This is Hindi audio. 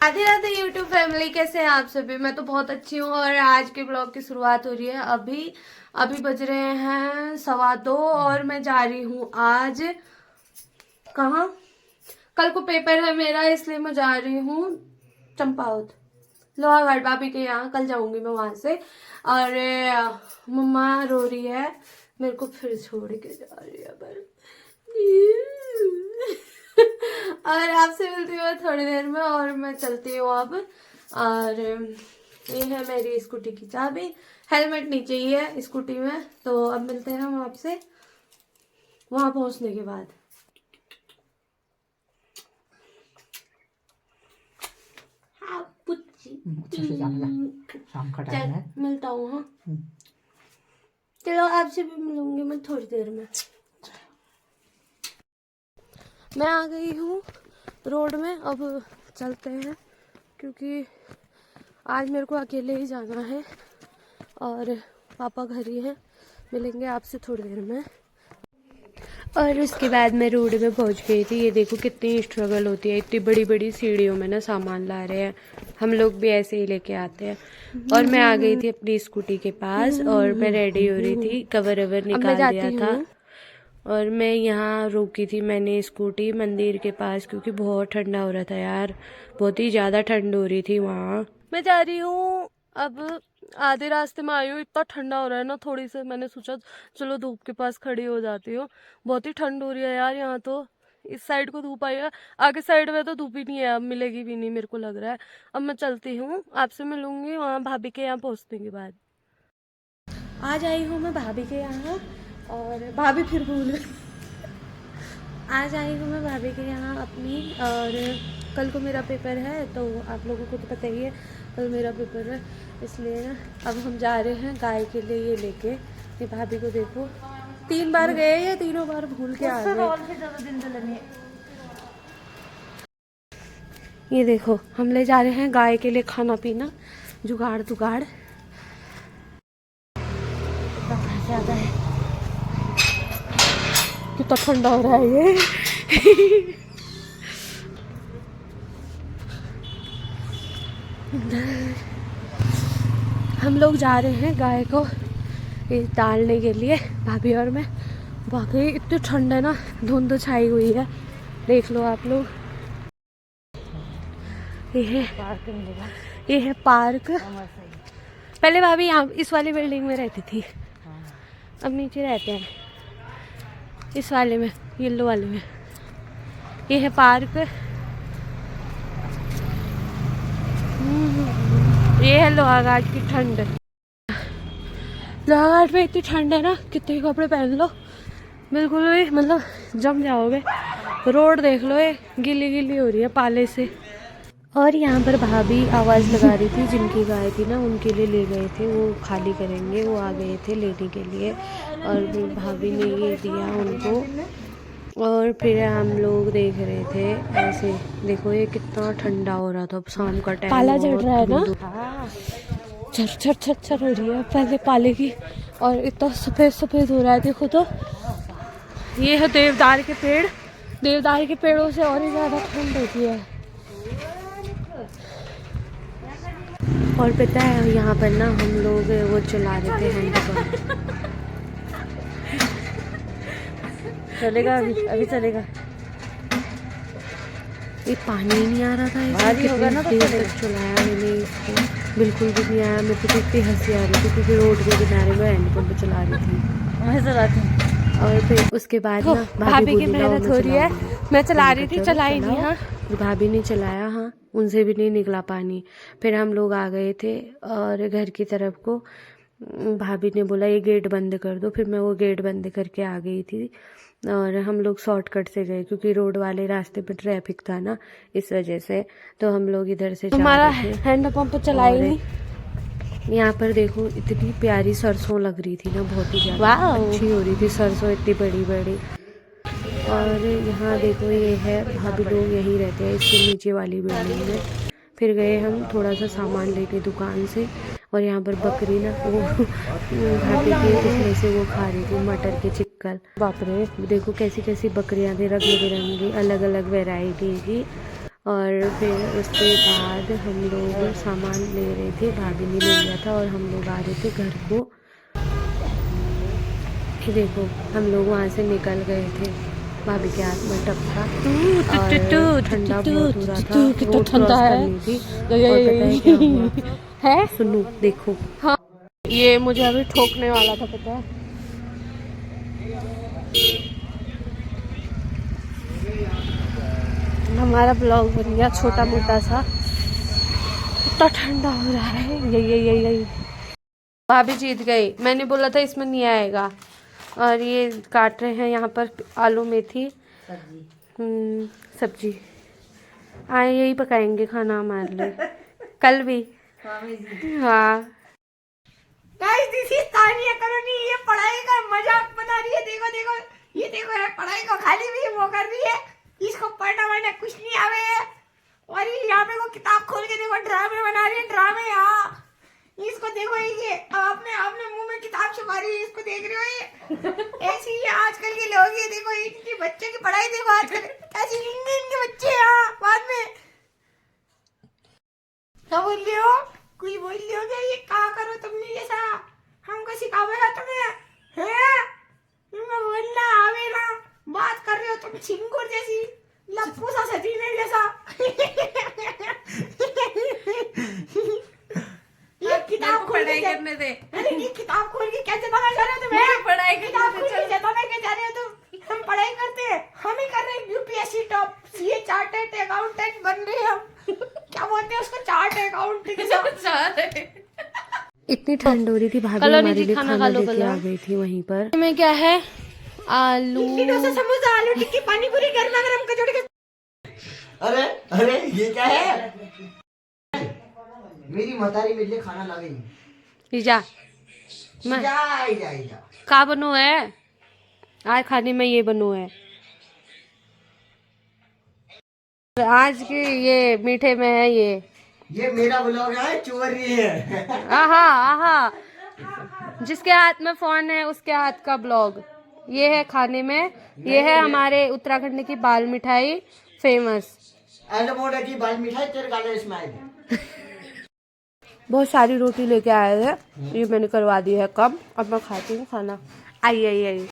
राधे राधे यूट्यूब फैमिली, कैसे हैं आप सभी। मैं तो बहुत अच्छी हूँ और आज के ब्लॉग की शुरुआत हो रही है। अभी अभी बज रहे हैं 2:15 और मैं जा रही हूँ आज कहाँ। कल को पेपर है मेरा, इसलिए मैं जा रही हूँ चंपावत, लोहागढ़ भाभी के यहाँ। कल जाऊंगी मैं वहां से। और मम्मा रो रही है, मेरे को फिर छोड़ के जा रही है पर। और आपसे मिलती हूँ थोड़ी देर में और मैं चलती हूँ अब। और ये है मेरी स्कूटी की चाबी, हेलमेट नीचे ही है स्कूटी में। तो अब मिलते हैं हम आपसे वहां पहुंचने के बाद। हाँ पुच्ची, शाम का टाइम है। मिलता हूँ। हाँ चलो, आपसे भी मिलूंगी मैं थोड़ी देर में। मैं आ गई हूँ रोड में, अब चलते हैं क्योंकि आज मेरे को अकेले ही जाना है और पापा घर ही हैं। मिलेंगे आपसे थोड़ी देर में। और उसके बाद मैं रोड में पहुंच गई थी। ये देखो कितनी स्ट्रगल होती है, इतनी बड़ी बड़ी सीढ़ियों में ना सामान ला रहे हैं। हम लोग भी ऐसे ही लेके आते हैं। और मैं आ गई थी अपनी स्कूटी के पास और मैं रेडी हो रही थी, कवर अवर निकाल दिया था। और मैं यहाँ रुकी थी मैंने स्कूटी मंदिर के पास, क्योंकि बहुत ठंडा हो रहा था यार, बहुत ही ज़्यादा ठंड हो रही थी वहाँ। मैं जा रही हूँ अब, आधे रास्ते में आई हूँ। इतना ठंडा हो रहा है ना, थोड़ी सी मैंने सोचा चलो धूप के पास खड़ी हो जाती हूँ। बहुत ही ठंड हो रही है यार यहाँ तो। इस साइड को धूप आई है, आगे साइड में तो धूप ही नहीं है, अब मिलेगी भी नहीं मेरे को लग रहा है। अब मैं चलती हूँ, आपसे मिलूंगी वहाँ भाभी के यहाँ पहुँचने के बाद। आज आई हूँ मैं भाभी के यहाँ और भाभी फिर भूल गई। आज आई हूँ मैं भाभी के यहाँ अपनी, और कल को मेरा पेपर है तो आप लोगों को तो पता ही है कल मेरा पेपर है। इसलिए ना अब हम जा रहे हैं गाय के लिए ये लेके। ये भाभी को देखो, 3 बार गए, ये तीनों बार भूल के आ गए। ये देखो हम ले जा रहे हैं गाय के लिए खाना पीना, जुगाड़ तुगाड़ ज्यादा है। कितना ठंडा हो रहा है ये। हम लोग जा रहे हैं गाय को ये डालने के लिए, भाभी और मैं। बाकी इतनी ठंड है ना, धुंध छाई हुई है, देख लो आप लोग। ये है पार्क। पहले भाभी यहाँ इस वाली बिल्डिंग में रहती थी, अब नीचे रहते हैं इस वाले में, येलो वाले में। ये है पार्क। ये है लोहाघाट की ठंड। लोहाघाट में इतनी ठंड है ना, कितने कपड़े पहन लो बिल्कुल भी मतलब जम जाओगे। रोड देख लो, ये गीली गीली हो रही है पाले से। और यहाँ पर भाभी आवाज़ लगा रही थी, जिनकी गाय थी ना उनके लिए ले गए थे, वो खाली करेंगे, वो आ गए थे लेने के लिए। और भाभी ने ये दिया उनको और फिर हम लोग देख रहे थे ऐसे। देखो ये कितना ठंडा हो रहा था, शाम का टाइम, पाला चढ़ रहा है ना, छर छर छर छर हो रही है पहले पाले की। और इतना सफ़ेद सफ़ेद हो रहा है, देखो तो। ये है देवदार के पेड़, देवदार के पेड़ों से और ही ज़्यादा ठंड होती है। और पता है यहाँ पर ना हम लोग वो चला रहे थे हैंडपंप। चलेगा अभी चलेगा। ये पानी ही नहीं आ रहा था, भारी होगा ना, तो चलाया मैंने इसको, बिल्कुल भी नहीं आया। मेरे को तो इतनी हंसी आ रही थी क्योंकि रोड के किनारे में हैंडपंप चला रही थी, मैं चलाती। और फिर उसके बाद ना भाभी की मेहनत हो रही है, मैं चला रही थी, चलाई नहीं। हाँ भाभी ने चलाया, हाँ उनसे भी नहीं निकला पानी। फिर हम लोग आ गए थे और घर की तरफ को भाभी ने बोला ये गेट बंद कर दो, फिर मैं वो गेट बंद करके आ गई थी। और हम लोग शॉर्टकट से गए क्योंकि रोड वाले रास्ते पे ट्रैफिक था ना, इस वजह से। तो हम लोग इधर से हमारा हैंडपंप चलाई नहीं। यहाँ पर देखो इतनी प्यारी सरसों लग रही थी ना, बहुत ही ज़्यादा अच्छी हो रही थी सरसों, इतनी बड़ी बड़ी। और यहाँ देखो ये है, भाभी लोग यहीं रहते हैं इसके नीचे वाली बिल्डिंग में। फिर गए हम थोड़ा सा सामान लेके दुकान से। और यहाँ पर बकरी ना वो भाभी की उसमें से वो खा रही थी मटर के चिक्कल। बाप रे, देखो कैसी कैसी बकरियाँ थी, रंग बिरंगी अलग अलग वैरायटी की। और फिर उसके बाद हम लोग सामान ले रहे थे, भाभी ने ले लिया था और हम लोग आ रहे थे घर को। ये देखो हम लोग वहाँ से निकल गए थे, भाभी के हाथ में टपका और ठंडा बहुत हो रहा था, रोड क्रॉस करनी थी। और पता है क्या हुआ है? सुनो देखो, हाँ ये मुझे अभी ठोकने वाला था, पता है। हमारा ब्लॉग बन गया छोटा मोटा सा, इतना ठंडा हो रहा है। यही भाभी जीत गई, मैंने बोला था इसमें नहीं आएगा। और ये काट रहे हैं यहाँ पर आलू मेथी सब्जी। आए यही पकाएंगे खाना हमारे लिए कल भी। हाँ गाइस दिस इज तानिया करोनी, ये पढ़ाई का मजाक बना रही है। देखो देखो ये देखो, है पढ़ाई को खाली भी वो कर रही है, इसको पढ़ना वढ़ना कुछ नहीं आवे है। और ये यहाँ पे को किताब खोल के देखो ड्रामे बना रही है, ड्रामे। यहाँ इसको देखो, ये आपने मुंह में किताब छुपा रही है, इसको देख रहे हो? ये ऐसी ही आजकल के लोग, ये देखो इनकी बच्चे की पढ़ाई देखो आजकल कैसी इनके बच्चे। यहाँ बाद में क्या बोल रहे हो? कोई बोल रहे हो क्या? ये कहा करो तुमने जैसा हमको सिखावेगा तुम्हें है? तुम्हें बोलना आवे ना, बात कर रहे हो तुम छिंगुर जैसी, लप्पू सा सजीने जैसा। ये किताब खोल के करने दे। अरे ये किताब खोल के क्या जताना चाह रहे हो तुम? पढ़ाई किताब खोल के जताना क्या चाह रहे हो तुम? हम पढ़ाई करते हैं, हम ही कर रहे हैं UPSC top, CA chartered accountant बन रहे हैं हम। क्या बोलते हैं उसको? चार्ट अकाउंट के साथ। इतनी ठंड हो रही थी, भाभी हमारे लिए खाना लेके आ गई थी। वहीं पर में क्या है, आलू डोसा, समोसा, आलू टिक्की, पानी पूरी, गर्मा गर्म कचौड़ी के। अरे अरे ये क्या है? मेरी मतारी मेरे लिए खाना ला गई। जा मैं जा का बनो है आज खाने में, ये बनो है आज के, ये मीठे में है ये मेरा ब्लॉग है, चोरी है। आहा आहा, जिसके हाथ में फोन है उसके हाथ का ब्लॉग। ये है खाने में, ये है हमारे उत्तराखंड की बाल मिठाई फेमस। एलोमोड़ा की बाल मिठाई तेरे गाले इसमें आएगी। बहुत सारी रोटी लेके आए थे, ये मैंने करवा दी है कम। अब मैं खाती हूँ खाना। आई